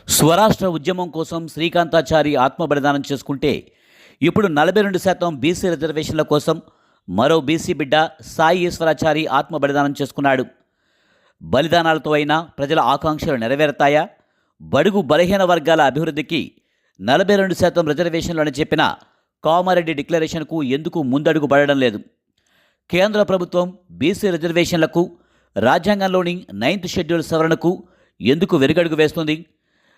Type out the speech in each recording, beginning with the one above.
స్వరాష్ట్ర ఉద్యమం కోసం శ్రీకాంతాచారి ఆత్మబలిదానం చేసుకుంటే ఇప్పుడు 42% బీసీ రిజర్వేషన్ల కోసం మరో బీసీ బిడ్డ సాయి ఈశ్వరాచారి ఆత్మబలిదానం చేసుకున్నాడు. బలిదానాలతో అయినా ప్రజల ఆకాంక్షలు నెరవేరుతాయా? బడుగు బలహీన వర్గాల అభివృద్ధికి 42% రిజర్వేషన్లు అని చెప్పిన కామారెడ్డి డిక్లరేషన్కు ఎందుకు ముందడుగు పడడం లేదు? కేంద్ర ప్రభుత్వం బీసీ రిజర్వేషన్లకు రాజ్యాంగంలోని 9th షెడ్యూల్ సవరణకు ఎందుకు వెనుకడుగు వేస్తుంది?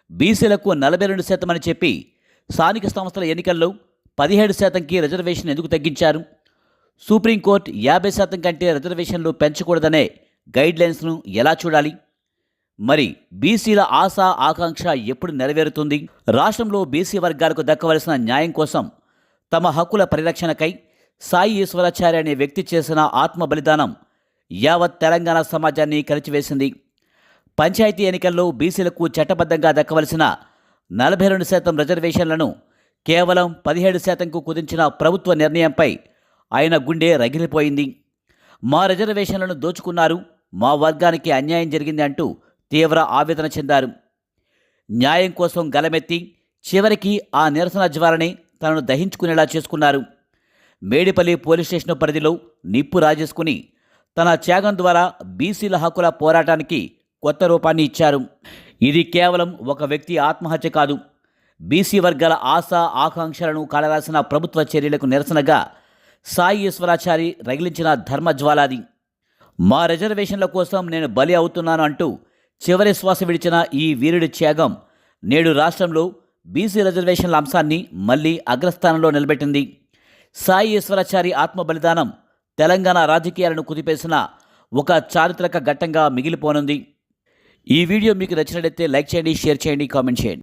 బీసీలకు 42% అని చెప్పి స్థానిక సంస్థల ఎన్నికల్లో 17%కి రిజర్వేషన్ ఎందుకు తగ్గించారు? సుప్రీంకోర్టు 50% కంటే రిజర్వేషన్లు పెంచకూడదనే గైడ్లైన్స్ను ఎలా చూడాలి? మరి బీసీల ఆశ ఆకాంక్ష ఎప్పుడు నెరవేరుతుంది? రాష్ట్రంలో బీసీ వర్గాలకు దక్కవలసిన న్యాయం కోసం తమ హక్కుల పరిరక్షణకై సాయి ఈశ్వరాచార్య అనే వ్యక్తి చేసిన ఆత్మ బలిదానం యావత్ తెలంగాణ సమాజాన్ని కలిచివేసింది. పంచాయతీ ఎన్నికల్లో బీసీలకు చట్టబద్ధంగా దక్కవలసిన 42% రిజర్వేషన్లను కేవలం 17%కు కుదించిన ప్రభుత్వ నిర్ణయంపై ఆయన గుండె రగిలిపోయింది. మా రిజర్వేషన్లను దోచుకున్నారు, మా వర్గానికి అన్యాయం జరిగింది అంటూ తీవ్ర ఆవేదన చెందారు. న్యాయం కోసం గలమెత్తి చివరికి ఆ నిరసన జ్వాలని తనను దహించుకునేలా చేసుకున్నారు. మేడిపల్లి పోలీస్ స్టేషన్ పరిధిలో నిప్పు రాజేసుకుని తన త్యాగం ద్వారా బీసీల హక్కుల పోరాటానికి కొత్త రూపాన్ని ఇచ్చారు. ఇది కేవలం ఒక వ్యక్తి ఆత్మహత్య కాదు, బీసీ వర్గాల ఆశ ఆకాంక్షలను కాలరాసిన ప్రభుత్వ చర్యలకు నిరసనగా సాయి ఈశ్వరాచారి రగిలించిన ధర్మజ్వాలాది. మా రిజర్వేషన్ల కోసం నేను బలి అవుతున్నాను అంటూ చివరి శ్వాస విడిచిన ఈ వీరుడి త్యాగం నేడు రాష్ట్రంలో బీసీ రిజర్వేషన్ల అంశాన్ని మళ్లీ అగ్రస్థానంలో నిలబెట్టింది. సాయి ఈశ్వరాచారి ఆత్మ బలిదానం తెలంగాణ రాజకీయాలను కుదిపేసిన ఒక చారిత్రక ఘట్టంగా మిగిలిపోనుంది. ఈ వీడియో మీకు నచ్చినట్లయితే లైక్ చేయండి, షేర్ చేయండి, కామెంట్ చేయండి.